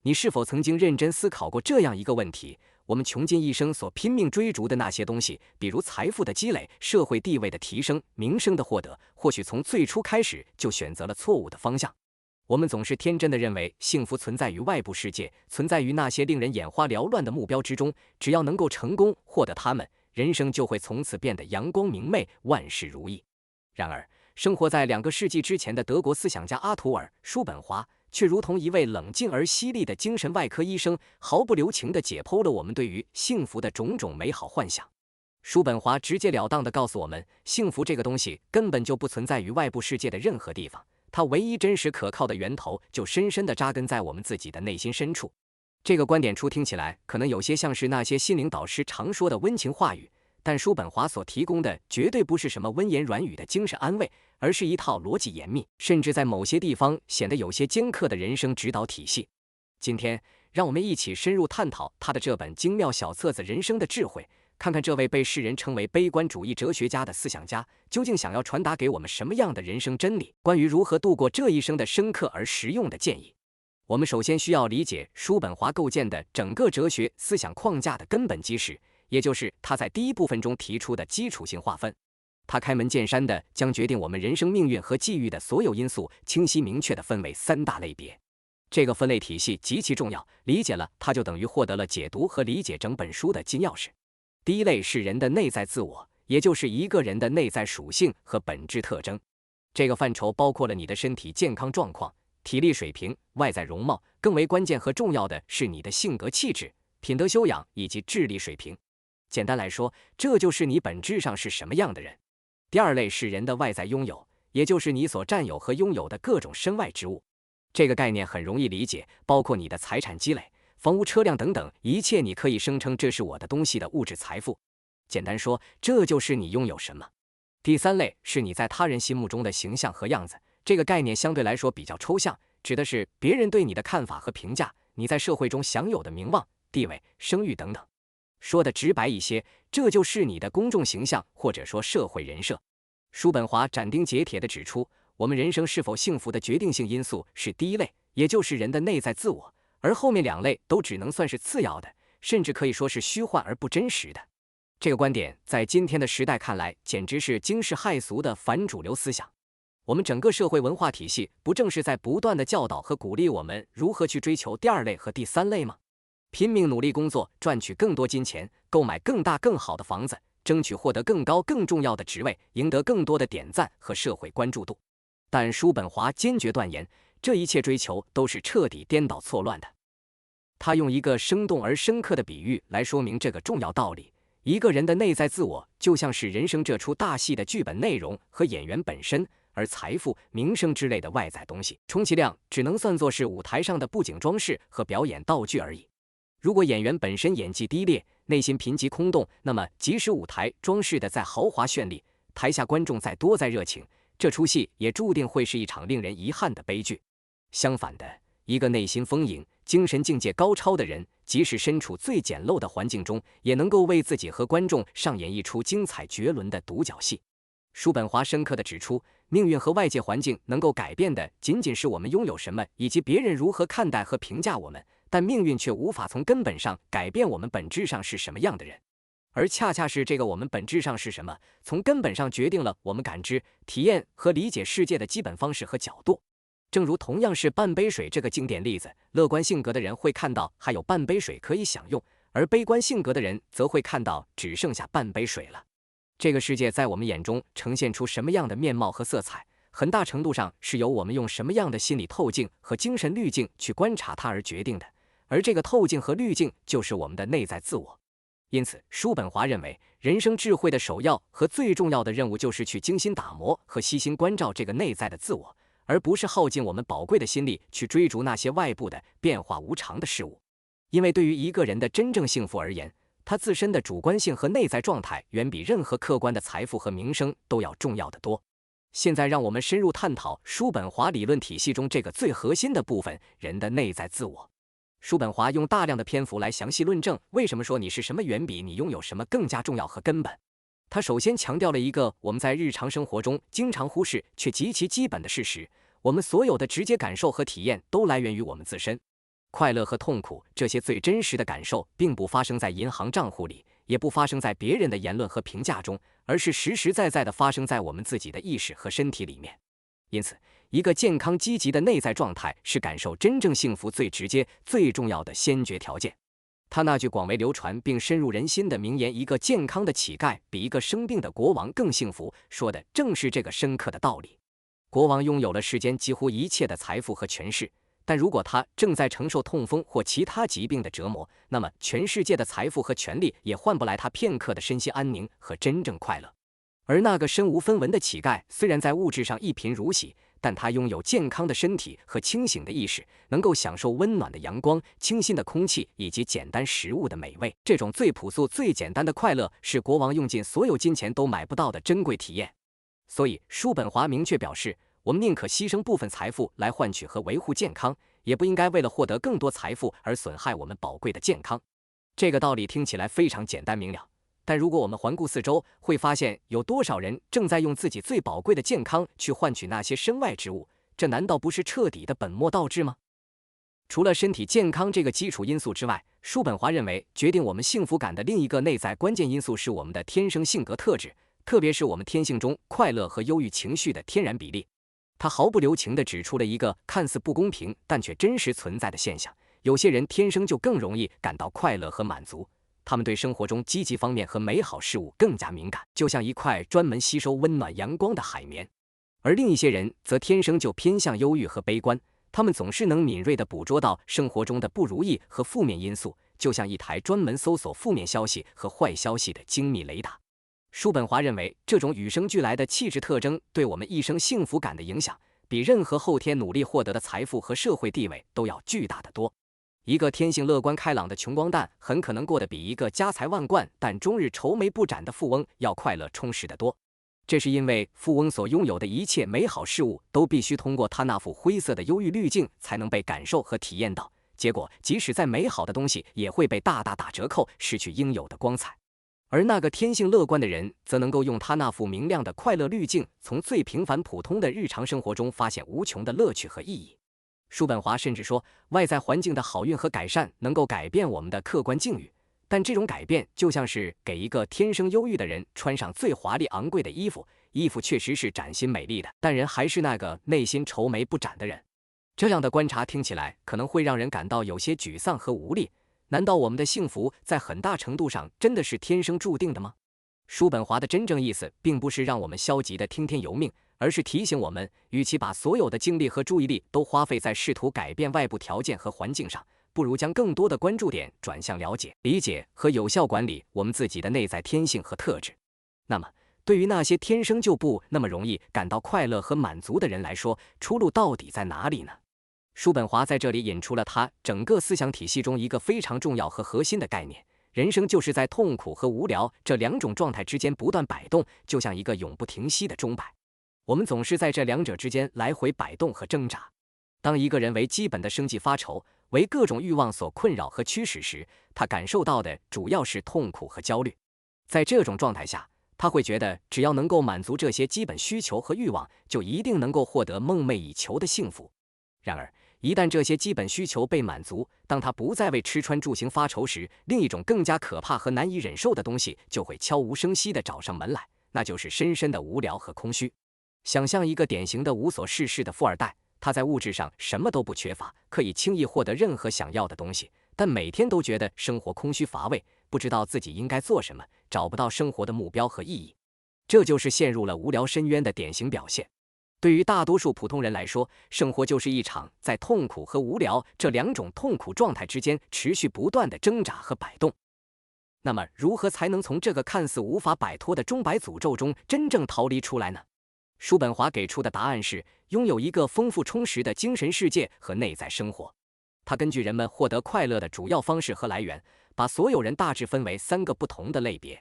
你是否曾经认真思考过这样一个问题：我们穷尽一生所拼命追逐的那些东西，比如财富的积累、社会地位的提升、名声的获得，或许从最初开始就选择了错误的方向。我们总是天真的认为幸福存在于外部世界，存在于那些令人眼花缭乱的目标之中，只要能够成功获得它们，人生就会从此变得阳光明媚，万事如意。然而，生活在2个世纪之前的德国思想家阿图尔·叔本华却如同一位冷静而犀利的精神外科医生，毫不留情地解剖了我们对于幸福的种种美好幻想。叔本华直截了当地告诉我们，幸福这个东西根本就不存在于外部世界的任何地方，它唯一真实可靠的源头就深深地扎根在我们自己的内心深处。这个观点初听起来可能有些像是那些心灵导师常说的温情话语，但叔本华所提供的绝对不是什么温言软语的精神安慰，而是一套逻辑严密，甚至在某些地方显得有些尖刻的人生指导体系。今天，让我们一起深入探讨他的这本精妙小册子《人生的智慧》，看看这位被世人称为悲观主义哲学家的思想家究竟想要传达给我们什么样的人生真理，关于如何度过这一生的深刻而实用的建议。我们首先需要理解叔本华构建的整个哲学思想框架的根本基石，也就是他在第1部分中提出的基础性划分。他开门见山地将决定我们人生命运和际遇的所有因素清晰明确地分为3大类别。这个分类体系极其重要，理解了它就等于获得了解读和理解整本书的金钥匙。第1类是人的内在自我，也就是一个人的内在属性和本质特征。这个范畴包括了你的身体健康状况、体力水平、外在容貌，更为关键和重要的是你的性格气质、品德修养以及智力水平。简单来说，这就是你本质上是什么样的人。第2类是人的外在拥有，也就是你所占有和拥有的各种身外之物。这个概念很容易理解，包括你的财产积累、房屋车辆等等，一切你可以声称这是我的东西的物质财富。简单说，这就是你拥有什么。第3类是你在他人心目中的形象和样子，这个概念相对来说比较抽象，指的是别人对你的看法和评价，你在社会中享有的名望、地位、声誉等等。说的直白一些，这就是你的公众形象或者说社会人设。叔本华斩钉截铁地指出，我们人生是否幸福的决定性因素是第1类，也就是人的内在自我，而后面2类都只能算是次要的，甚至可以说是虚幻而不真实的。这个观点在今天的时代看来，简直是惊世骇俗的反主流思想。我们整个社会文化体系不正是在不断地教导和鼓励我们如何去追求第2类和第3类吗？拼命努力工作，赚取更多金钱，购买更大更好的房子，争取获得更高更重要的职位，赢得更多的点赞和社会关注度。但叔本华坚决断言，这一切追求都是彻底颠倒错乱的。他用一个生动而深刻的比喻来说明这个重要道理：一个人的内在自我就像是人生这出大戏的剧本内容和演员本身，而财富、名声之类的外在东西，充其量只能算作是舞台上的布景装饰和表演道具而已。如果演员本身演技低劣，内心贫瘠空洞，那么即使舞台装饰的再豪华绚丽，台下观众再多再热情，这出戏也注定会是一场令人遗憾的悲剧。相反的，一个内心丰盈、精神境界高超的人，即使身处最简陋的环境中，也能够为自己和观众上演一出精彩绝伦的独角戏。叔本华深刻地指出，命运和外界环境能够改变的仅仅是我们拥有什么，以及别人如何看待和评价我们，但命运却无法从根本上改变我们本质上是什么样的人。而恰恰是这个我们本质上是什么，从根本上决定了我们感知、体验和理解世界的基本方式和角度。正如同样是半杯水这个经典例子，乐观性格的人会看到还有半杯水可以享用，而悲观性格的人则会看到只剩下半杯水了。这个世界在我们眼中呈现出什么样的面貌和色彩，很大程度上是由我们用什么样的心理透镜和精神滤镜去观察它而决定的，而这个透镜和滤镜就是我们的内在自我。因此，叔本华认为，人生智慧的首要和最重要的任务就是去精心打磨和悉心关照这个内在的自我，而不是耗尽我们宝贵的心力去追逐那些外部的变化无常的事物。因为对于一个人的真正幸福而言，他自身的主观性和内在状态远比任何客观的财富和名声都要重要得多。现在让我们深入探讨叔本华理论体系中这个最核心的部分——人的内在自我。叔本华用大量的篇幅来详细论证为什么说你是什么远比你拥有什么更加重要和根本。他首先强调了一个我们在日常生活中经常忽视却极其基本的事实：我们所有的直接感受和体验都来源于我们自身。快乐和痛苦这些最真实的感受，并不发生在银行账户里，也不发生在别人的言论和评价中，而是实实在在地发生在我们自己的意识和身体里面。因此，一个健康积极的内在状态是感受真正幸福最直接、最重要的先决条件。他那句广为流传并深入人心的名言：“一个健康的乞丐比一个生病的国王更幸福”，说的正是这个深刻的道理。国王拥有了世间几乎一切的财富和权势，但如果他正在承受痛风或其他疾病的折磨，那么全世界的财富和权力也换不来他片刻的身心安宁和真正快乐。而那个身无分文的乞丐，虽然在物质上一贫如洗，但他拥有健康的身体和清醒的意识，能够享受温暖的阳光、清新的空气以及简单食物的美味。这种最朴素、最简单的快乐，是国王用尽所有金钱都买不到的珍贵体验。所以，叔本华明确表示，我们宁可牺牲部分财富来换取和维护健康，也不应该为了获得更多财富而损害我们宝贵的健康。这个道理听起来非常简单明了。但如果我们环顾四周，会发现有多少人正在用自己最宝贵的健康去换取那些身外之物？这难道不是彻底的本末倒置吗？除了身体健康这个基础因素之外，叔本华认为，决定我们幸福感的另一个内在关键因素是我们的天生性格特质，特别是我们天性中快乐和忧郁情绪的天然比例。他毫不留情地指出了一个看似不公平但却真实存在的现象：有些人天生就更容易感到快乐和满足。他们对生活中积极方面和美好事物更加敏感，就像一块专门吸收温暖阳光的海绵。而另一些人则天生就偏向忧郁和悲观，他们总是能敏锐地捕捉到生活中的不如意和负面因素，就像一台专门搜索负面消息和坏消息的精密雷达。叔本华认为，这种与生俱来的气质特征对我们一生幸福感的影响，比任何后天努力获得的财富和社会地位都要巨大得多。一个天性乐观开朗的穷光蛋，很可能过得比一个家财万贯但终日愁眉不展的富翁要快乐充实得多。这是因为富翁所拥有的一切美好事物，都必须通过他那副灰色的忧郁滤镜才能被感受和体验到，结果即使再美好的东西，也会被大大打折扣，失去应有的光彩。而那个天性乐观的人，则能够用他那副明亮的快乐滤镜，从最平凡普通的日常生活中发现无穷的乐趣和意义。叔本华甚至说，外在环境的好运和改善能够改变我们的客观境遇，但这种改变就像是给一个天生忧郁的人穿上最华丽昂贵的衣服，衣服确实是崭新美丽的，但人还是那个内心愁眉不展的人。这样的观察听起来可能会让人感到有些沮丧和无力。难道我们的幸福在很大程度上真的是天生注定的吗？叔本华的真正意思并不是让我们消极的听天由命，而是提醒我们，与其把所有的精力和注意力都花费在试图改变外部条件和环境上，不如将更多的关注点转向了解、理解和有效管理我们自己的内在天性和特质。那么，对于那些天生就不那么容易感到快乐和满足的人来说，出路到底在哪里呢？叔本华在这里引出了他整个思想体系中一个非常重要和核心的概念：人生就是在痛苦和无聊这两种状态之间不断摆动，就像一个永不停息的钟摆。我们总是在这两者之间来回摆动和挣扎。当一个人为基本的生计发愁，为各种欲望所困扰和驱使时，他感受到的主要是痛苦和焦虑。在这种状态下，他会觉得只要能够满足这些基本需求和欲望，就一定能够获得梦寐以求的幸福。然而，一旦这些基本需求被满足，当他不再为吃穿住行发愁时，另一种更加可怕和难以忍受的东西就会悄无声息地找上门来，那就是深深的无聊和空虚。想象一个典型的无所事事的富二代，他在物质上什么都不缺乏，可以轻易获得任何想要的东西，但每天都觉得生活空虚乏味，不知道自己应该做什么，找不到生活的目标和意义。这就是陷入了无聊深渊的典型表现。对于大多数普通人来说，生活就是一场在痛苦和无聊这两种痛苦状态之间持续不断的挣扎和摆动。那么，如何才能从这个看似无法摆脱的钟摆诅咒中真正逃离出来呢？叔本华给出的答案是，拥有一个丰富充实的精神世界和内在生活。他根据人们获得快乐的主要方式和来源，把所有人大致分为3个不同的类别。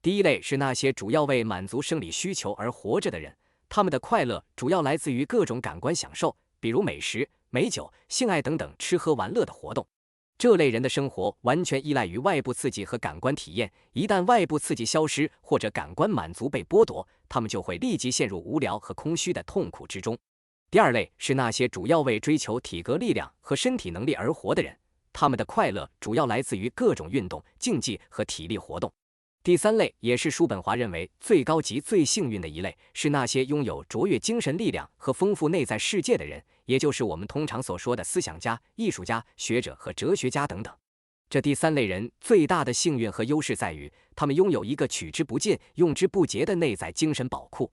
第一类是那些主要为满足生理需求而活着的人，他们的快乐主要来自于各种感官享受，比如美食、美酒、性爱等等吃喝玩乐的活动。这类人的生活完全依赖于外部刺激和感官体验，一旦外部刺激消失或者感官满足被剥夺，他们就会立即陷入无聊和空虚的痛苦之中。第二类是那些主要为追求体格力量和身体能力而活的人，他们的快乐主要来自于各种运动、竞技和体力活动。第三类也是叔本华认为最高级、最幸运的一类，是那些拥有卓越精神力量和丰富内在世界的人，也就是我们通常所说的思想家、艺术家、学者和哲学家等等。这第三类人最大的幸运和优势在于，他们拥有一个取之不尽、用之不竭的内在精神宝库。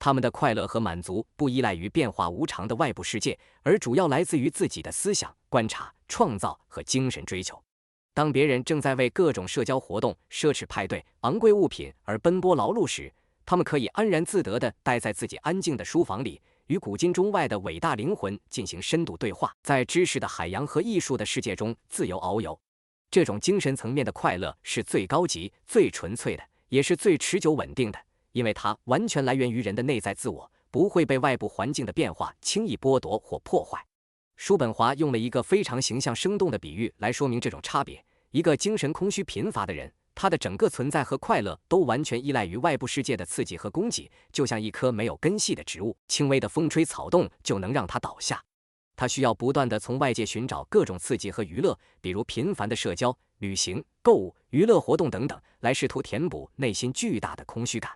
他们的快乐和满足不依赖于变化无常的外部世界，而主要来自于自己的思想、观察、创造和精神追求。当别人正在为各种社交活动、奢侈派对、昂贵物品而奔波劳碌时，他们可以安然自得地待在自己安静的书房里，与古今中外的伟大灵魂进行深度对话，在知识的海洋和艺术的世界中自由遨游。这种精神层面的快乐是最高级、最纯粹的，也是最持久稳定的，因为它完全来源于人的内在自我，不会被外部环境的变化轻易剥夺或破坏。叔本华用了一个非常形象生动的比喻来说明这种差别：一个精神空虚贫乏的人，他的整个存在和快乐都完全依赖于外部世界的刺激和供给，就像一棵没有根系的植物，轻微的风吹草动就能让它倒下。他需要不断地从外界寻找各种刺激和娱乐，比如频繁的社交、旅行、购物、娱乐活动等等，来试图填补内心巨大的空虚感。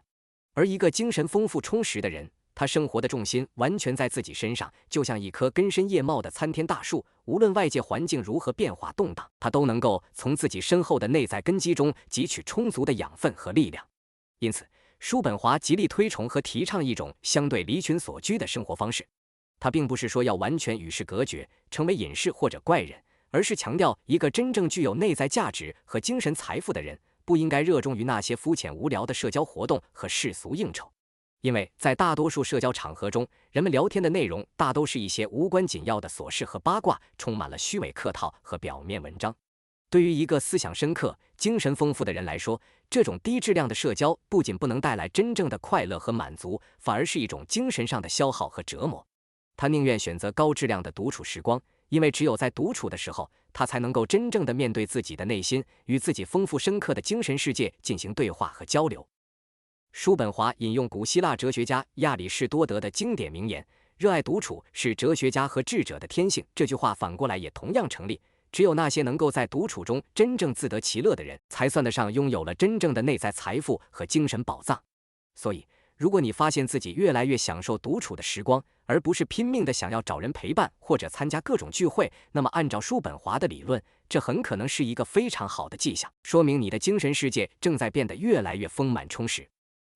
而一个精神丰富充实的人，他生活的重心完全在自己身上，就像一棵根深叶茂的参天大树，无论外界环境如何变化动荡，他都能够从自己深厚的内在根基中汲取充足的养分和力量。因此，叔本华极力推崇和提倡一种相对离群索居的生活方式。他并不是说要完全与世隔绝，成为隐士或者怪人，而是强调一个真正具有内在价值和精神财富的人，不应该热衷于那些肤浅无聊的社交活动和世俗应酬。因为在大多数社交场合中，人们聊天的内容大都是一些无关紧要的琐事和八卦，充满了虚伪客套和表面文章。对于一个思想深刻、精神丰富的人来说，这种低质量的社交不仅不能带来真正的快乐和满足，反而是一种精神上的消耗和折磨。他宁愿选择高质量的独处时光，因为只有在独处的时候，他才能够真正的面对自己的内心，与自己丰富深刻的精神世界进行对话和交流。叔本华引用古希腊哲学家亚里士多德的经典名言：“热爱独处是哲学家和智者的天性。”这句话反过来也同样成立。只有那些能够在独处中真正自得其乐的人，才算得上拥有了真正的内在财富和精神宝藏。所以，如果你发现自己越来越享受独处的时光，而不是拼命的想要找人陪伴或者参加各种聚会，那么按照叔本华的理论，这很可能是一个非常好的迹象，说明你的精神世界正在变得越来越丰满充实。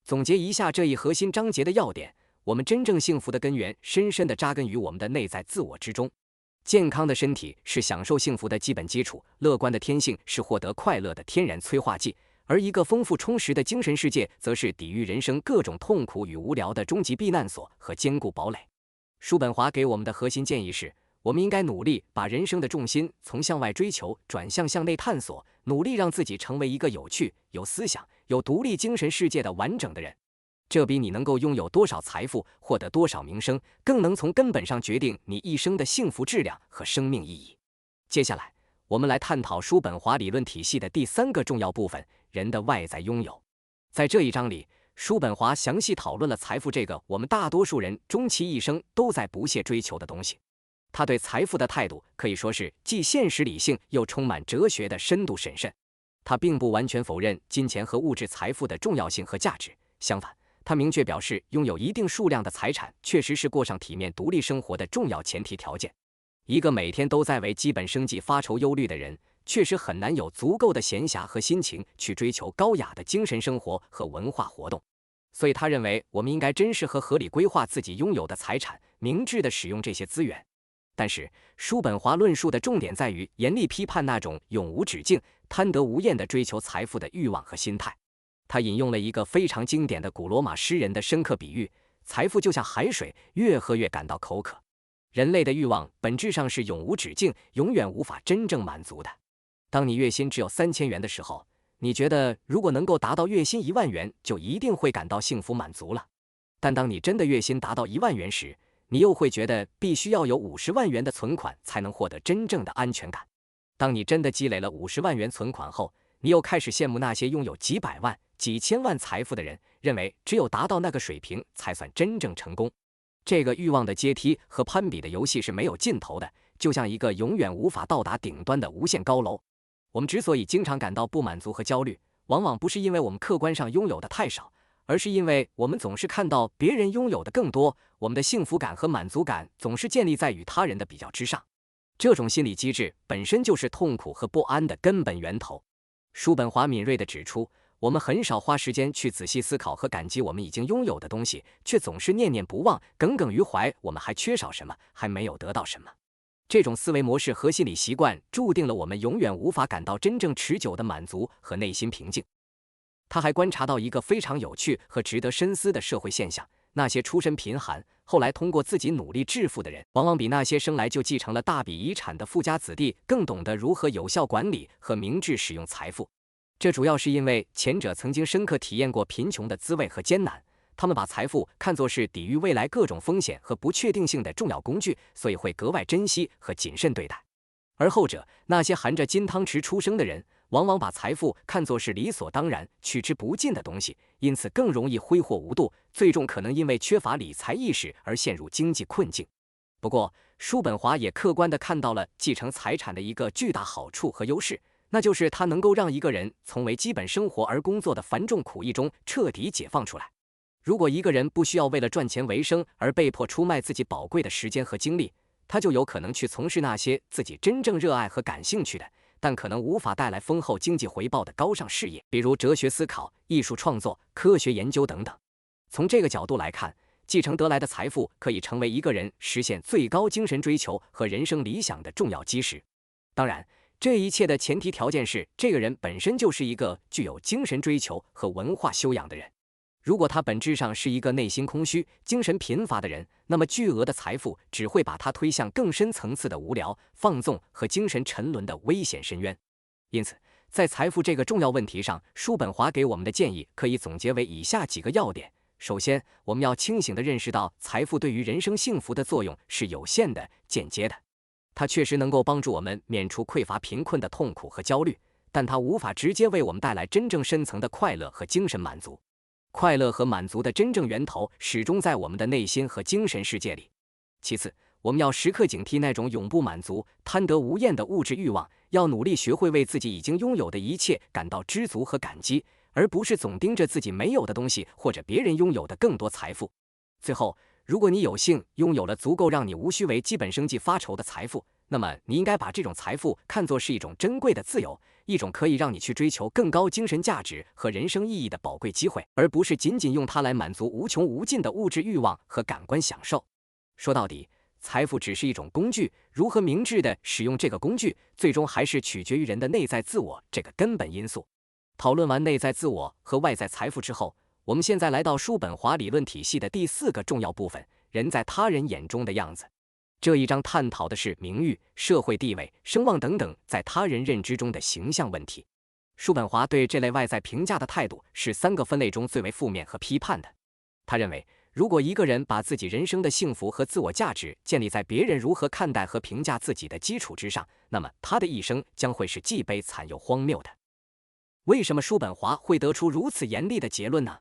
总结一下这一核心章节的要点，我们真正幸福的根源深深地扎根于我们的内在自我之中。健康的身体是享受幸福的基本基础，乐观的天性是获得快乐的天然催化剂，而一个丰富充实的精神世界则是抵御人生各种痛苦与无聊的终极避难所和坚固堡垒。叔本华给我们的核心建议是，我们应该努力把人生的重心从向外追求转向内探索，努力让自己成为一个有趣、有思想、有独立精神世界的完整的人。这比你能够拥有多少财富、获得多少名声，更能从根本上决定你一生的幸福质量和生命意义。接下来，我们来探讨叔本华理论体系的第三个重要部分——人的外在拥有。在这一章里，叔本华详细讨论了财富这个我们大多数人终其一生都在不懈追求的东西。他对财富的态度可以说是既现实理性又充满哲学的深度审慎。他并不完全否认金钱和物质财富的重要性和价值，相反，他明确表示，拥有一定数量的财产确实是过上体面独立生活的重要前提条件。一个每天都在为基本生计发愁忧虑的人，确实很难有足够的闲暇和心情去追求高雅的精神生活和文化活动。所以他认为，我们应该珍视和合理规划自己拥有的财产，明智地使用这些资源。但是，叔本华论述的重点在于严厉批判那种永无止境、贪得无厌的追求财富的欲望和心态。他引用了一个非常经典的古罗马诗人的深刻比喻：财富就像海水，越喝越感到口渴。人类的欲望本质上是永无止境，永远无法真正满足的。当你月薪只有3000元的时候，你觉得如果能够达到月薪1万元，就一定会感到幸福满足了。但当你真的月薪达到1万元时，你又会觉得必须要有50万元的存款才能获得真正的安全感。当你真的积累了50万元存款后，你又开始羡慕那些拥有几百万、几千万财富的人，认为只有达到那个水平才算真正成功。这个欲望的阶梯和攀比的游戏是没有尽头的，就像一个永远无法到达顶端的无限高楼。我们之所以经常感到不满足和焦虑，往往不是因为我们客观上拥有的太少，而是因为我们总是看到别人拥有的更多，我们的幸福感和满足感总是建立在与他人的比较之上。这种心理机制本身就是痛苦和不安的根本源头。叔本华敏锐地指出，我们很少花时间去仔细思考和感激我们已经拥有的东西，却总是念念不忘、耿耿于怀我们还缺少什么，还没有得到什么。这种思维模式和心理习惯注定了我们永远无法感到真正持久的满足和内心平静。他还观察到一个非常有趣和值得深思的社会现象：那些出身贫寒，后来通过自己努力致富的人，往往比那些生来就继承了大笔遗产的富家子弟更懂得如何有效管理和明智使用财富。这主要是因为前者曾经深刻体验过贫穷的滋味和艰难，他们把财富看作是抵御未来各种风险和不确定性的重要工具，所以会格外珍惜和谨慎对待。而后者，那些含着金汤匙出生的人，往往把财富看作是理所当然、取之不尽的东西，因此更容易挥霍无度，最终可能因为缺乏理财意识而陷入经济困境。不过，叔本华也客观地看到了继承财产的一个巨大好处和优势，那就是它能够让一个人从为基本生活而工作的繁重苦役中彻底解放出来。如果一个人不需要为了赚钱为生而被迫出卖自己宝贵的时间和精力，他就有可能去从事那些自己真正热爱和感兴趣的，但可能无法带来丰厚经济回报的高尚事业，比如哲学思考、艺术创作、科学研究等等。从这个角度来看，继承得来的财富可以成为一个人实现最高精神追求和人生理想的重要基石。当然，这一切的前提条件是，这个人本身就是一个具有精神追求和文化修养的人。如果他本质上是一个内心空虚、精神贫乏的人，那么巨额的财富只会把他推向更深层次的无聊、放纵和精神沉沦的危险深渊。因此，在财富这个重要问题上，叔本华给我们的建议可以总结为以下几个要点。首先，我们要清醒地认识到，财富对于人生幸福的作用是有限的、间接的。它确实能够帮助我们免除匮乏贫困的痛苦和焦虑，但它无法直接为我们带来真正深层的快乐和精神满足。快乐和满足的真正源头始终在我们的内心和精神世界里。其次，我们要时刻警惕那种永不满足、贪得无厌的物质欲望，要努力学会为自己已经拥有的一切感到知足和感激，而不是总盯着自己没有的东西或者别人拥有的更多财富。最后，如果你有幸拥有了足够让你无需为基本生计发愁的财富，那么你应该把这种财富看作是一种珍贵的自由，一种可以让你去追求更高精神价值和人生意义的宝贵机会，而不是仅仅用它来满足无穷无尽的物质欲望和感官享受。说到底，财富只是一种工具，如何明智地使用这个工具，最终还是取决于人的内在自我这个根本因素。讨论完内在自我和外在财富之后，我们现在来到叔本华理论体系的第4个重要部分：人在他人眼中的样子。这一章探讨的是名誉、社会地位、声望等等在他人认知中的形象问题。叔本华对这类外在评价的态度是3个分类中最为负面和批判的。他认为，如果一个人把自己人生的幸福和自我价值建立在别人如何看待和评价自己的基础之上，那么他的一生将会是既悲惨又荒谬的。为什么叔本华会得出如此严厉的结论呢？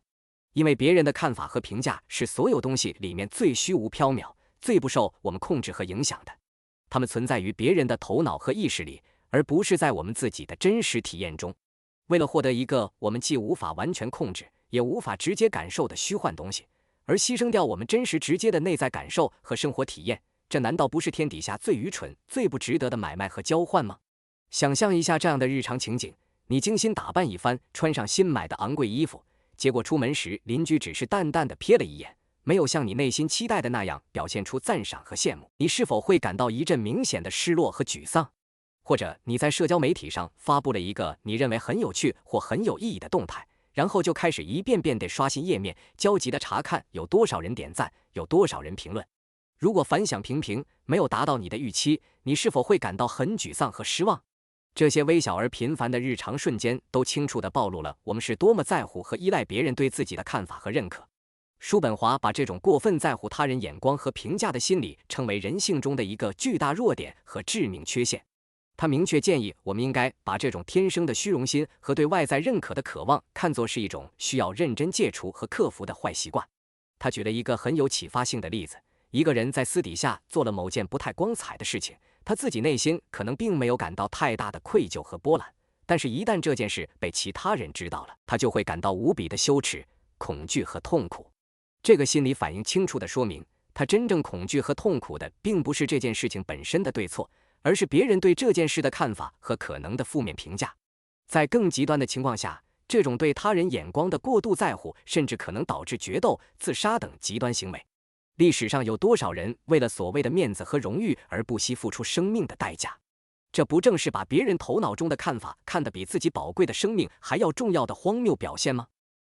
因为别人的看法和评价是所有东西里面最虚无缥缈、最不受我们控制和影响的，它们存在于别人的头脑和意识里，而不是在我们自己的真实体验中。为了获得一个我们既无法完全控制，也无法直接感受的虚幻东西，而牺牲掉我们真实直接的内在感受和生活体验，这难道不是天底下最愚蠢、最不值得的买卖和交换吗？想象一下这样的日常情景：你精心打扮一番，穿上新买的昂贵衣服，结果出门时邻居只是淡淡的瞥了一眼，没有像你内心期待的那样表现出赞赏和羡慕，你是否会感到一阵明显的失落和沮丧？或者你在社交媒体上发布了一个你认为很有趣或很有意义的动态，然后就开始一遍遍地刷新页面，焦急地查看有多少人点赞，有多少人评论。如果反响平平，没有达到你的预期，你是否会感到很沮丧和失望？这些微小而频繁的日常瞬间都清楚地暴露了我们是多么在乎和依赖别人对自己的看法和认可。叔本华把这种过分在乎他人眼光和评价的心理称为人性中的一个巨大弱点和致命缺陷。他明确建议我们应该把这种天生的虚荣心和对外在认可的渴望看作是一种需要认真戒除和克服的坏习惯。他举了一个很有启发性的例子：一个人在私底下做了某件不太光彩的事情，他自己内心可能并没有感到太大的愧疚和波澜，但是一旦这件事被其他人知道了，他就会感到无比的羞耻、恐惧和痛苦。这个心理反应清楚地说明，他真正恐惧和痛苦的并不是这件事情本身的对错，而是别人对这件事的看法和可能的负面评价。在更极端的情况下，这种对他人眼光的过度在乎，甚至可能导致决斗、自杀等极端行为。历史上有多少人为了所谓的面子和荣誉而不惜付出生命的代价？这不正是把别人头脑中的看法看得比自己宝贵的生命还要重要的荒谬表现吗？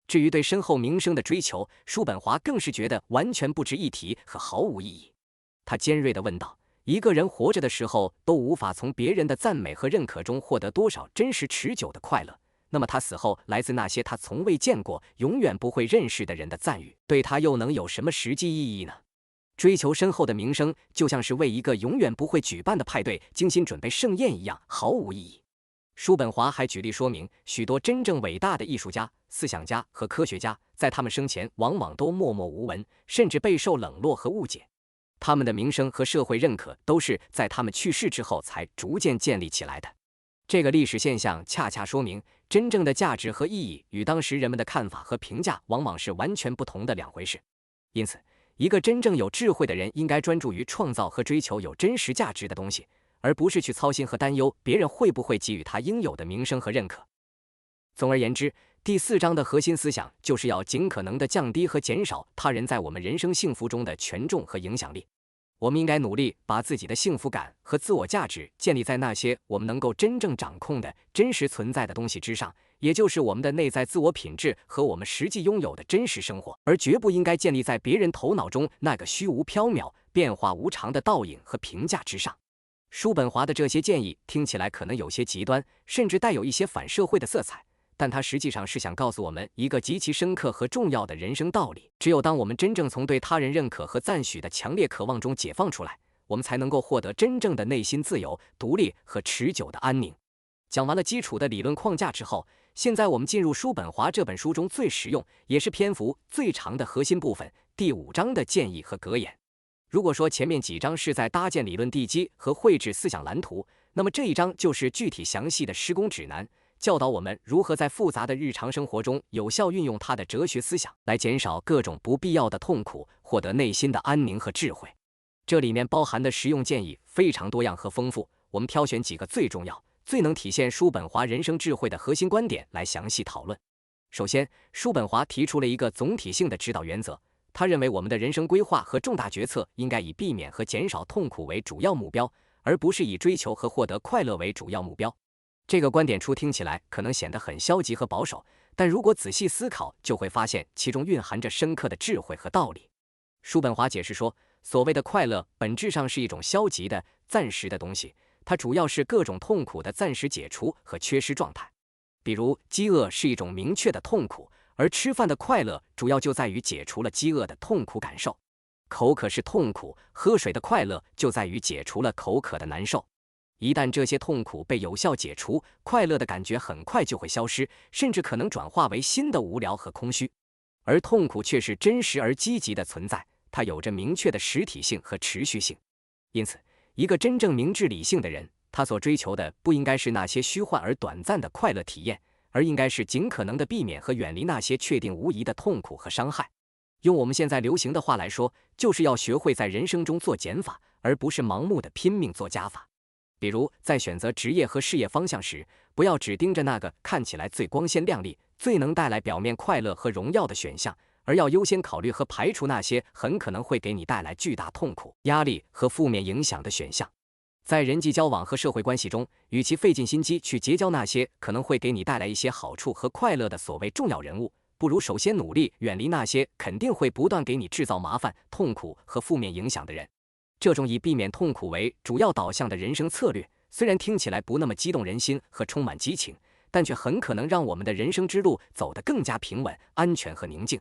至于对身后名声的追求，叔本华更是觉得完全不值一提和毫无意义。他尖锐地问道：一个人活着的时候都无法从别人的赞美和认可中获得多少真实持久的快乐，那么他死后来自那些他从未见过、永远不会认识的人的赞誉，对他又能有什么实际意义呢？追求身后的名声，就像是为一个永远不会举办的派对精心准备盛宴一样，毫无意义。叔本华还举例说明，许多真正伟大的艺术家、思想家和科学家，在他们生前往往都默默无闻，甚至备受冷落和误解。他们的名声和社会认可都是在他们去世之后才逐渐建立起来的。这个历史现象恰恰说明，真正的价值和意义与当时人们的看法和评价往往是完全不同的两回事。因此，一个真正有智慧的人应该专注于创造和追求有真实价值的东西，而不是去操心和担忧别人会不会给予他应有的名声和认可。总而言之，第4章的核心思想就是要尽可能地降低和减少他人在我们人生幸福中的权重和影响力。我们应该努力把自己的幸福感和自我价值建立在那些我们能够真正掌控的真实存在的东西之上，也就是我们的内在自我品质和我们实际拥有的真实生活，而绝不应该建立在别人头脑中那个虚无缥缈、变化无常的倒影和评价之上。叔本华的这些建议听起来可能有些极端，甚至带有一些反社会的色彩，但他实际上是想告诉我们一个极其深刻和重要的人生道理：只有当我们真正从对他人认可和赞许的强烈渴望中解放出来，我们才能够获得真正的内心自由、独立和持久的安宁。讲完了基础的理论框架之后，现在我们进入叔本华这本书中最实用也是篇幅最长的核心部分——第5章的建议和格言。如果说前面几章是在搭建理论地基和绘制思想蓝图，那么这一章就是具体详细的施工指南，教导我们如何在复杂的日常生活中有效运用他的哲学思想，来减少各种不必要的痛苦，获得内心的安宁和智慧。这里面包含的实用建议非常多样和丰富，我们挑选几个最重要、最能体现叔本华人生智慧的核心观点来详细讨论。首先，叔本华提出了一个总体性的指导原则，他认为我们的人生规划和重大决策应该以避免和减少痛苦为主要目标，而不是以追求和获得快乐为主要目标。这个观点初听起来可能显得很消极和保守，但如果仔细思考，就会发现其中蕴含着深刻的智慧和道理。叔本华解释说，所谓的快乐本质上是一种消极的、暂时的东西，它主要是各种痛苦的暂时解除和缺失状态。比如，饥饿是一种明确的痛苦，而吃饭的快乐主要就在于解除了饥饿的痛苦感受。口渴是痛苦，喝水的快乐就在于解除了口渴的难受。一旦这些痛苦被有效解除，快乐的感觉很快就会消失，甚至可能转化为新的无聊和空虚。而痛苦却是真实而积极的存在，它有着明确的实体性和持续性。因此，一个真正明智理性的人，他所追求的不应该是那些虚幻而短暂的快乐体验，而应该是尽可能的避免和远离那些确定无疑的痛苦和伤害。用我们现在流行的话来说，就是要学会在人生中做减法，而不是盲目的拼命做加法。比如，在选择职业和事业方向时，不要只盯着那个看起来最光鲜亮丽、最能带来表面快乐和荣耀的选项，而要优先考虑和排除那些很可能会给你带来巨大痛苦、压力和负面影响的选项。在人际交往和社会关系中，与其费尽心机去结交那些可能会给你带来一些好处和快乐的所谓重要人物，不如首先努力远离那些肯定会不断给你制造麻烦、痛苦和负面影响的人。这种以避免痛苦为主要导向的人生策略，虽然听起来不那么激动人心和充满激情，但却很可能让我们的人生之路走得更加平稳、安全和宁静。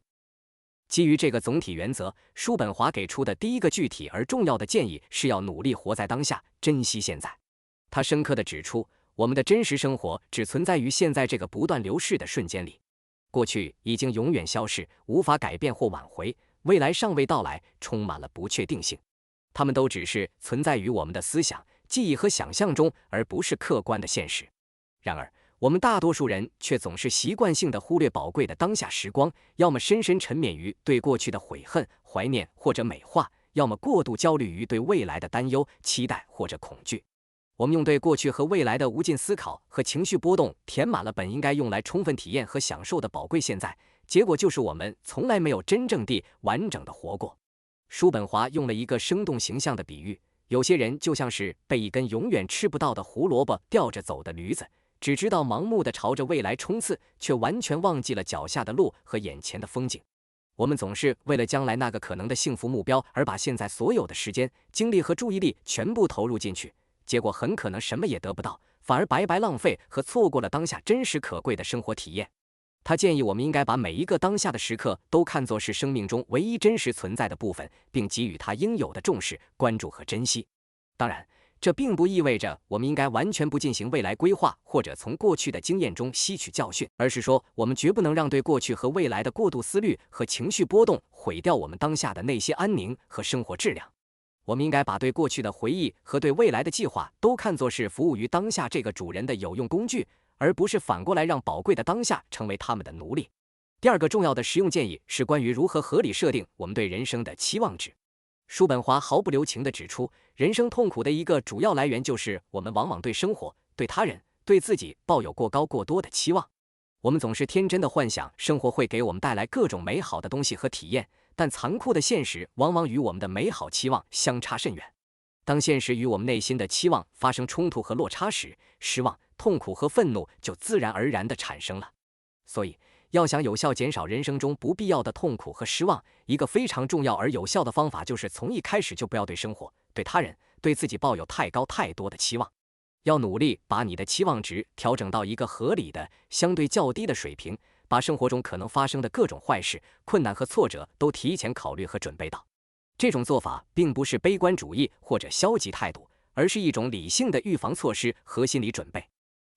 基于这个总体原则，叔本华给出的第一个具体而重要的建议是要努力活在当下，珍惜现在。他深刻地指出，我们的真实生活只存在于现在这个不断流逝的瞬间里，过去已经永远消逝，无法改变或挽回。未来尚未到来，充满了不确定性。它们都只是存在于我们的思想、记忆和想象中，而不是客观的现实。然而，我们大多数人却总是习惯性地忽略宝贵的当下时光，要么深深沉湎于对过去的悔恨、怀念或者美化，要么过度焦虑于对未来的担忧、期待或者恐惧。我们用对过去和未来的无尽思考和情绪波动，填满了本应该用来充分体验和享受的宝贵现在，结果就是我们从来没有真正地完整地活过。叔本华用了一个生动形象的比喻，有些人就像是被一根永远吃不到的胡萝卜吊着走的驴子，只知道盲目地朝着未来冲刺，却完全忘记了脚下的路和眼前的风景。我们总是为了将来那个可能的幸福目标而把现在所有的时间、精力和注意力全部投入进去，结果很可能什么也得不到，反而白白浪费和错过了当下真实可贵的生活体验。他建议我们应该把每一个当下的时刻都看作是生命中唯一真实存在的部分，并给予它应有的重视、关注和珍惜。当然，这并不意味着我们应该完全不进行未来规划，或者从过去的经验中吸取教训，而是说我们绝不能让对过去和未来的过度思虑和情绪波动毁掉我们当下的那些安宁和生活质量。我们应该把对过去的回忆和对未来的计划都看作是服务于当下这个主人的有用工具，而不是反过来让宝贵的当下成为他们的奴隶。第二个重要的实用建议是关于如何合理设定我们对人生的期望值。叔本华毫不留情地指出，人生痛苦的一个主要来源就是我们往往对生活、对他人、对自己抱有过高过多的期望。我们总是天真的幻想生活会给我们带来各种美好的东西和体验，但残酷的现实往往与我们的美好期望相差甚远。当现实与我们内心的期望发生冲突和落差时，失望、痛苦和愤怒就自然而然地产生了。所以，要想有效减少人生中不必要的痛苦和失望，一个非常重要而有效的方法就是从一开始就不要对生活、对他人、对自己抱有太高太多的期望。要努力把你的期望值调整到一个合理的、相对较低的水平，把生活中可能发生的各种坏事、困难和挫折都提前考虑和准备到。这种做法并不是悲观主义或者消极态度，而是一种理性的预防措施和心理准备。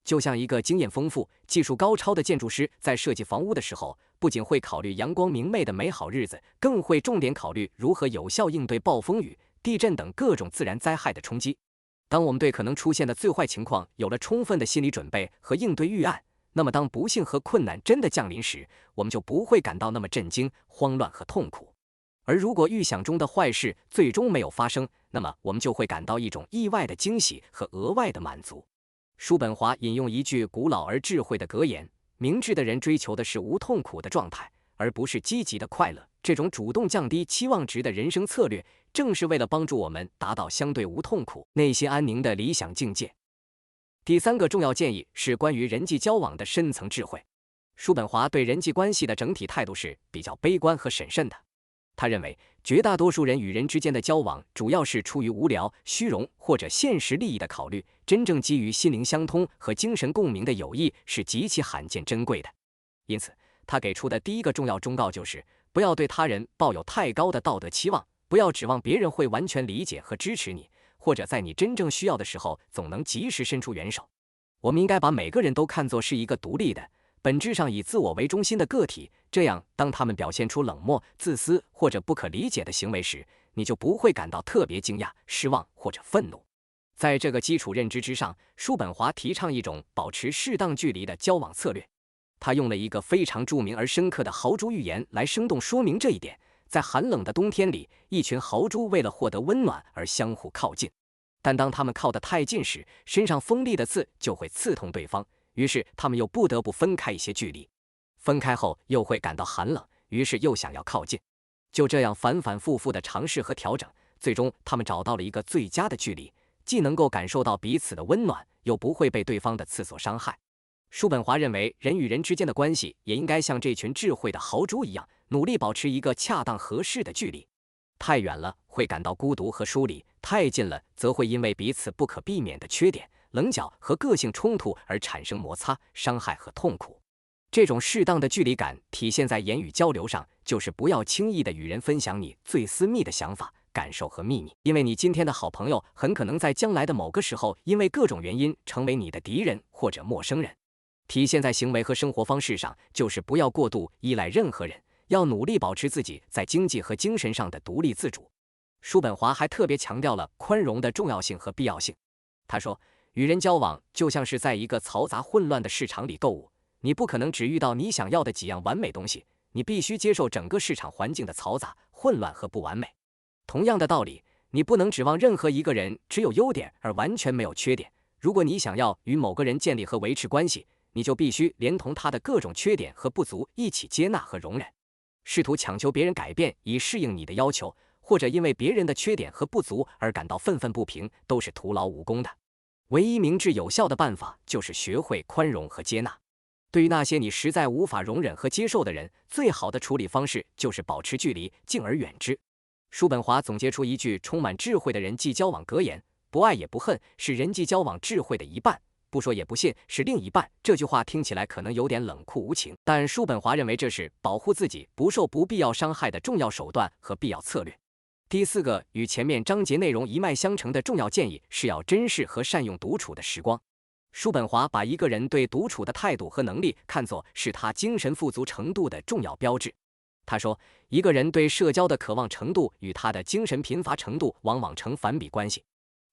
就像一个经验丰富、技术高超的建筑师在设计房屋的时候，不仅会考虑阳光明媚的美好日子，更会重点考虑如何有效应对暴风雨、地震等各种自然灾害的冲击。当我们对可能出现的最坏情况有了充分的心理准备和应对预案，那么当不幸和困难真的降临时，我们就不会感到那么震惊、慌乱和痛苦。而如果预想中的坏事最终没有发生，那么我们就会感到一种意外的惊喜和额外的满足。叔本华引用一句古老而智慧的格言：明智的人追求的是无痛苦的状态，而不是积极的快乐。这种主动降低期望值的人生策略，正是为了帮助我们达到相对无痛苦、内心安宁的理想境界。第三个重要建议是关于人际交往的深层智慧。叔本华对人际关系的整体态度是比较悲观和审慎的。他认为，绝大多数人与人之间的交往主要是出于无聊、虚荣或者现实利益的考虑，真正基于心灵相通和精神共鸣的友谊是极其罕见珍贵的。因此，他给出的第一个重要忠告就是，不要对他人抱有太高的道德期望，不要指望别人会完全理解和支持你，或者在你真正需要的时候总能及时伸出援手。我们应该把每个人都看作是一个独立的、本质上以自我为中心的个体，这样当他们表现出冷漠、自私或者不可理解的行为时，你就不会感到特别惊讶、失望或者愤怒。在这个基础认知之上，叔本华提倡一种保持适当距离的交往策略。他用了一个非常著名而深刻的豪猪寓言来生动说明这一点。在寒冷的冬天里，一群豪猪为了获得温暖而相互靠近，但当他们靠得太近时，身上锋利的刺就会刺痛对方，于是他们又不得不分开一些距离。分开后又会感到寒冷，于是又想要靠近。就这样反反复复的尝试和调整，最终他们找到了一个最佳的距离，既能够感受到彼此的温暖，又不会被对方的刺所伤害。叔本华认为，人与人之间的关系也应该像这群智慧的豪猪一样，努力保持一个恰当合适的距离。太远了会感到孤独和疏离，太近了则会因为彼此不可避免的缺点、棱角和个性冲突而产生摩擦、伤害和痛苦。这种适当的距离感体现在言语交流上，就是不要轻易地与人分享你最私密的想法、感受和秘密，因为你今天的好朋友很可能在将来的某个时候因为各种原因成为你的敌人或者陌生人。体现在行为和生活方式上，就是不要过度依赖任何人，要努力保持自己在经济和精神上的独立自主。叔本华还特别强调了宽容的重要性和必要性。他说，与人交往就像是在一个嘈杂混乱的市场里购物，你不可能只遇到你想要的几样完美东西，你必须接受整个市场环境的嘈杂、混乱和不完美。同样的道理，你不能指望任何一个人只有优点而完全没有缺点。如果你想要与某个人建立和维持关系，你就必须连同他的各种缺点和不足一起接纳和容忍。试图强求别人改变以适应你的要求，或者因为别人的缺点和不足而感到愤愤不平，都是徒劳无功的。唯一明智有效的办法就是学会宽容和接纳。对于那些你实在无法容忍和接受的人，最好的处理方式就是保持距离，敬而远之。叔本华总结出一句充满智慧的人际交往格言：不爱也不恨，是人际交往智慧的一半；不说也不信，是另一半。这句话听起来可能有点冷酷无情，但叔本华认为这是保护自己不受不必要伤害的重要手段和必要策略。第4个与前面章节内容一脉相承的重要建议是要珍视和善用独处的时光。叔本华把一个人对独处的态度和能力看作是他精神富足程度的重要标志。他说，一个人对社交的渴望程度与他的精神贫乏程度往往成反比关系。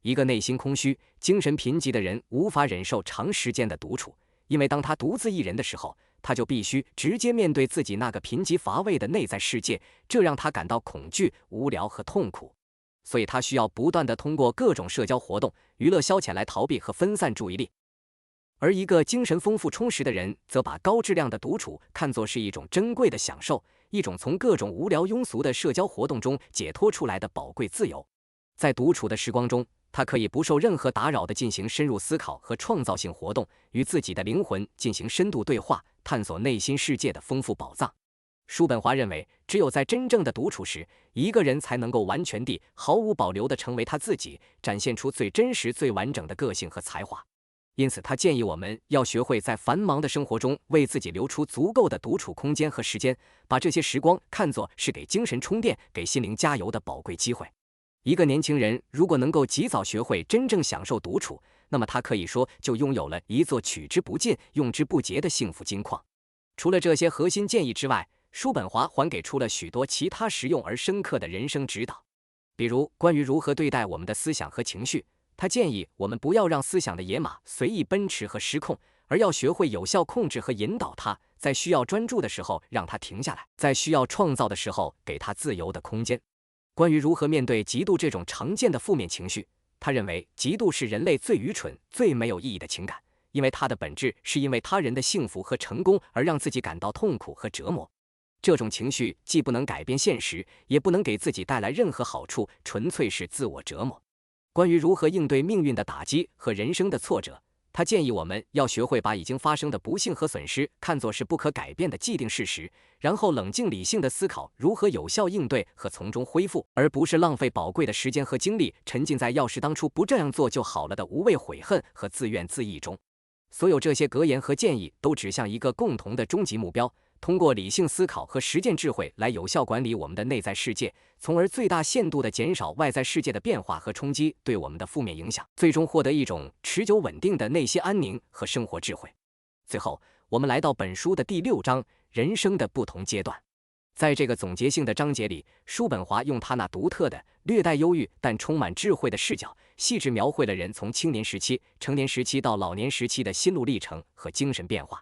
一个内心空虚、精神贫瘠的人无法忍受长时间的独处，因为当他独自一人的时候，他就必须直接面对自己那个贫瘠乏味的内在世界，这让他感到恐惧、无聊和痛苦。所以他需要不断地通过各种社交活动、娱乐消遣来逃避和分散注意力。而一个精神丰富充实的人，则把高质量的独处看作是一种珍贵的享受，一种从各种无聊庸俗的社交活动中解脱出来的宝贵自由。在独处的时光中，他可以不受任何打扰地进行深入思考和创造性活动，与自己的灵魂进行深度对话，探索内心世界的丰富宝藏。叔本华认为，只有在真正的独处时，一个人才能够完全地、毫无保留地成为他自己，展现出最真实、最完整的个性和才华。因此，他建议我们要学会在繁忙的生活中为自己留出足够的独处空间和时间，把这些时光看作是给精神充电、给心灵加油的宝贵机会。一个年轻人如果能够及早学会真正享受独处，那么他可以说就拥有了一座取之不尽、用之不竭的幸福金矿。除了这些核心建议之外，叔本华还给出了许多其他实用而深刻的人生指导，比如关于如何对待我们的思想和情绪。他建议我们不要让思想的野马随意奔驰和失控，而要学会有效控制和引导它，在需要专注的时候让它停下来，在需要创造的时候给它自由的空间。关于如何面对嫉妒这种常见的负面情绪，他认为嫉妒是人类最愚蠢、最没有意义的情感，因为它的本质是因为他人的幸福和成功而让自己感到痛苦和折磨。这种情绪既不能改变现实，也不能给自己带来任何好处，纯粹是自我折磨。关于如何应对命运的打击和人生的挫折，他建议我们要学会把已经发生的不幸和损失看作是不可改变的既定事实，然后冷静理性地思考如何有效应对和从中恢复，而不是浪费宝贵的时间和精力，沉浸在要是当初不这样做就好了的无谓悔恨和自怨自艾中。所有这些格言和建议都指向一个共同的终极目标，通过理性思考和实践智慧来有效管理我们的内在世界，从而最大限度地减少外在世界的变化和冲击对我们的负面影响，最终获得一种持久稳定的内心安宁和生活智慧。最后，我们来到本书的第6章，人生的不同阶段。在这个总结性的章节里，叔本华用他那独特的、略带忧郁但充满智慧的视角，细致描绘了人从青年时期、成年时期到老年时期的心路历程和精神变化。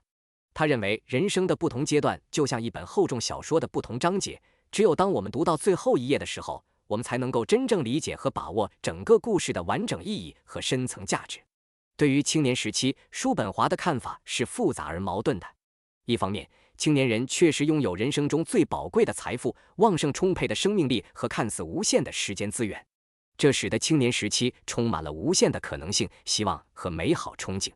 他认为，人生的不同阶段就像一本厚重小说的不同章节，只有当我们读到最后一页的时候，我们才能够真正理解和把握整个故事的完整意义和深层价值。对于青年时期，叔本华的看法是复杂而矛盾的。一方面，青年人确实拥有人生中最宝贵的财富、旺盛充沛的生命力和看似无限的时间资源，这使得青年时期充满了无限的可能性、希望和美好憧憬。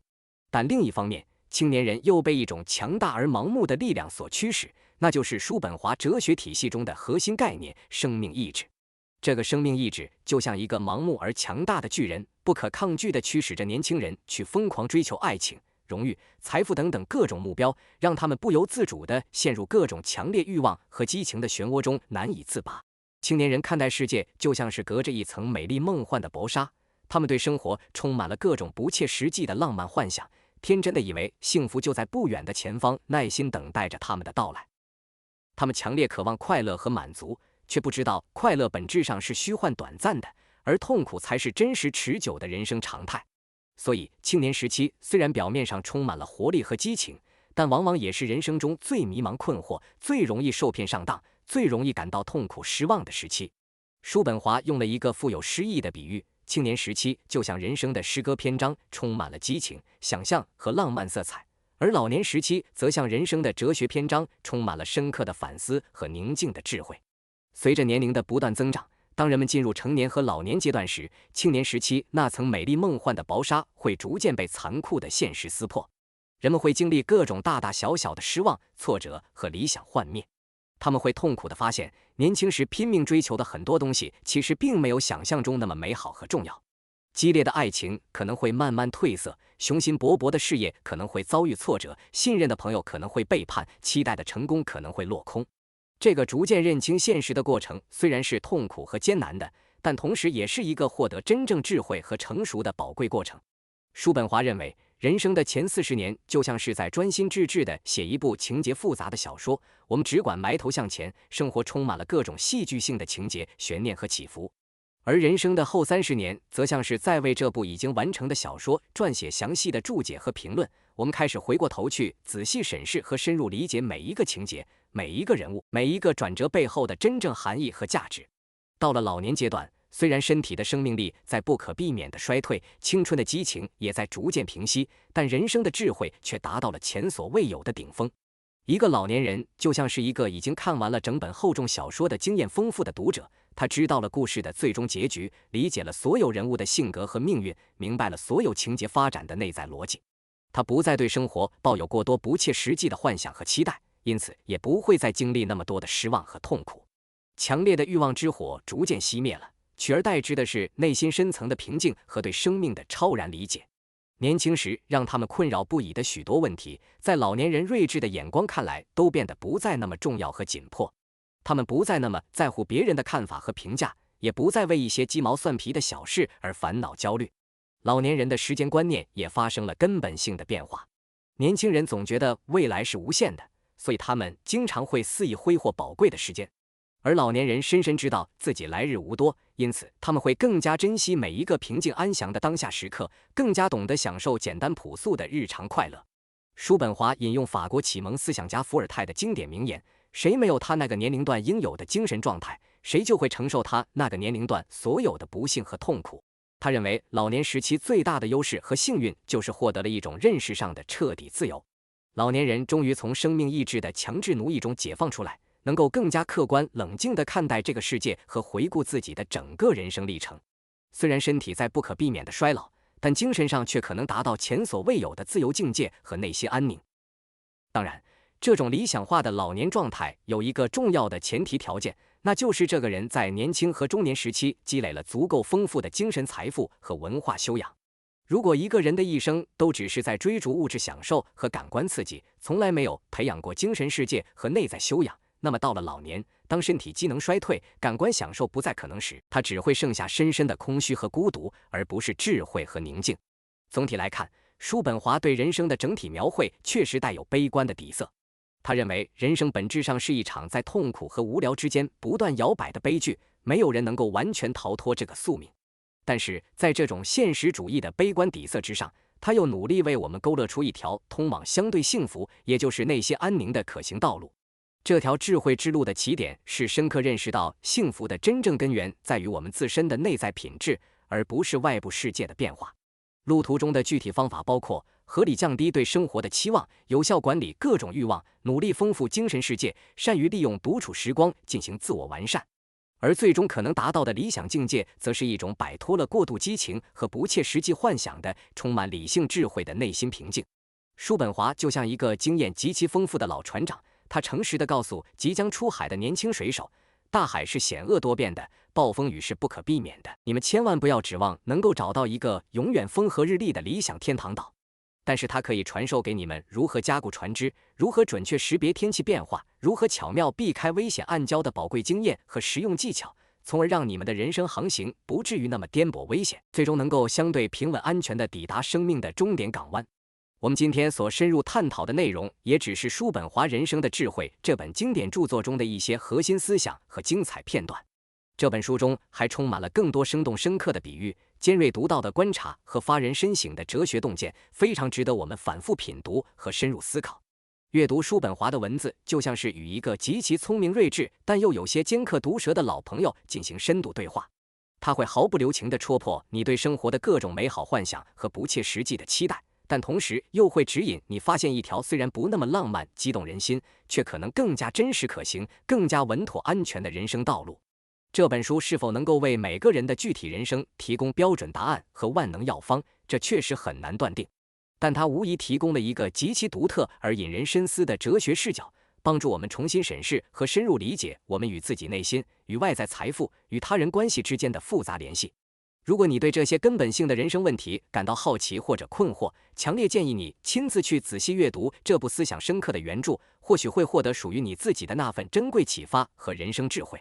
但另一方面，青年人又被一种强大而盲目的力量所驱使，那就是叔本华哲学体系中的核心概念——生命意志。这个生命意志就像一个盲目而强大的巨人，不可抗拒地驱使着年轻人去疯狂追求爱情、荣誉、财富等等各种目标，让他们不由自主地陷入各种强烈欲望和激情的漩涡中难以自拔。青年人看待世界就像是隔着一层美丽梦幻的薄纱，他们对生活充满了各种不切实际的浪漫幻想，天真的以为幸福就在不远的前方，耐心等待着他们的到来。他们强烈渴望快乐和满足，却不知道快乐本质上是虚幻短暂的，而痛苦才是真实持久的人生常态。所以，青年时期虽然表面上充满了活力和激情，但往往也是人生中最迷茫困惑、最容易受骗上当、最容易感到痛苦失望的时期。叔本华用了一个富有诗意的比喻，青年时期就像人生的诗歌篇章，充满了激情、想象和浪漫色彩，而老年时期则像人生的哲学篇章，充满了深刻的反思和宁静的智慧。随着年龄的不断增长，当人们进入成年和老年阶段时，青年时期那层美丽梦幻的薄纱会逐渐被残酷的现实撕破。人们会经历各种大大小小的失望、挫折和理想幻灭。他们会痛苦地发现，年轻时拼命追求的很多东西，其实并没有想象中那么美好和重要。激烈的爱情可能会慢慢褪色，雄心勃勃的事业可能会遭遇挫折，信任的朋友可能会背叛，期待的成功可能会落空。这个逐渐认清现实的过程，虽然是痛苦和艰难的，但同时也是一个获得真正智慧和成熟的宝贵过程。叔本华认为，人生的前40年就像是在专心致志地写一部情节复杂的小说，我们只管埋头向前，生活充满了各种戏剧性的情节、悬念和起伏。而人生的后30年，则像是在为这部已经完成的小说撰写详细的注解和评论。我们开始回过头去，仔细审视和深入理解每一个情节、每一个人物、每一个转折背后的真正含义和价值。到了老年阶段，虽然身体的生命力在不可避免的衰退，青春的激情也在逐渐平息，但人生的智慧却达到了前所未有的顶峰。一个老年人就像是一个已经看完了整本厚重小说的经验丰富的读者，他知道了故事的最终结局，理解了所有人物的性格和命运，明白了所有情节发展的内在逻辑。他不再对生活抱有过多不切实际的幻想和期待，因此也不会再经历那么多的失望和痛苦。强烈的欲望之火逐渐熄灭了，取而代之的是内心深层的平静和对生命的超然理解。年轻时让他们困扰不已的许多问题，在老年人睿智的眼光看来，都变得不再那么重要和紧迫。他们不再那么在乎别人的看法和评价，也不再为一些鸡毛蒜皮的小事而烦恼焦虑。老年人的时间观念也发生了根本性的变化。年轻人总觉得未来是无限的，所以他们经常会肆意挥霍宝贵的时间。而老年人深深知道自己来日无多，因此他们会更加珍惜每一个平静安详的当下时刻，更加懂得享受简单朴素的日常快乐。叔本华引用法国启蒙思想家伏尔泰的经典名言：谁没有他那个年龄段应有的精神状态，谁就会承受他那个年龄段所有的不幸和痛苦。他认为老年时期最大的优势和幸运就是获得了一种认识上的彻底自由。老年人终于从生命意志的强制奴役中解放出来，能够更加客观冷静地看待这个世界和回顾自己的整个人生历程。虽然身体在不可避免的衰老，但精神上却可能达到前所未有的自由境界和内心安宁。当然，这种理想化的老年状态有一个重要的前提条件，那就是这个人在年轻和中年时期积累了足够丰富的精神财富和文化修养。如果一个人的一生都只是在追逐物质享受和感官刺激，从来没有培养过精神世界和内在修养，那么到了老年，当身体机能衰退，感官享受不再可能时，他只会剩下深深的空虚和孤独，而不是智慧和宁静。总体来看，叔本华对人生的整体描绘确实带有悲观的底色。他认为人生本质上是一场在痛苦和无聊之间不断摇摆的悲剧，没有人能够完全逃脱这个宿命。但是在这种现实主义的悲观底色之上，他又努力为我们勾勒出一条通往相对幸福，也就是内心安宁的可行道路。这条智慧之路的起点是深刻认识到幸福的真正根源在于我们自身的内在品质，而不是外部世界的变化。路途中的具体方法包括合理降低对生活的期望，有效管理各种欲望，努力丰富精神世界，善于利用独处时光进行自我完善。而最终可能达到的理想境界，则是一种摆脱了过度激情和不切实际幻想的充满理性智慧的内心平静。叔本华就像一个经验极其丰富的老船长，他诚实地告诉即将出海的年轻水手，大海是险恶多变的，暴风雨是不可避免的，你们千万不要指望能够找到一个永远风和日丽的理想天堂岛。但是它可以传授给你们如何加固船只，如何准确识别天气变化，如何巧妙避开危险暗礁的宝贵经验和实用技巧，从而让你们的人生航行不至于那么颠簸危险，最终能够相对平稳安全地抵达生命的终点港湾。我们今天所深入探讨的内容，也只是叔本华《人生的智慧》这本经典著作中的一些核心思想和精彩片段。这本书中还充满了更多生动深刻的比喻、尖锐独到的观察和发人深省的哲学洞见，非常值得我们反复品读和深入思考。阅读叔本华的文字，就像是与一个极其聪明睿智但又有些尖刻毒舌的老朋友进行深度对话。他会毫不留情地戳破你对生活的各种美好幻想和不切实际的期待，但同时又会指引你发现一条虽然不那么浪漫、激动人心，却可能更加真实可行、更加稳妥安全的人生道路。这本书是否能够为每个人的具体人生提供标准答案和万能药方，这确实很难断定。但它无疑提供了一个极其独特而引人深思的哲学视角，帮助我们重新审视和深入理解我们与自己内心、与外在财富、与他人关系之间的复杂联系。如果你对这些根本性的人生问题感到好奇或者困惑，强烈建议你亲自去仔细阅读这部思想深刻的原著，或许会获得属于你自己的那份珍贵启发和人生智慧。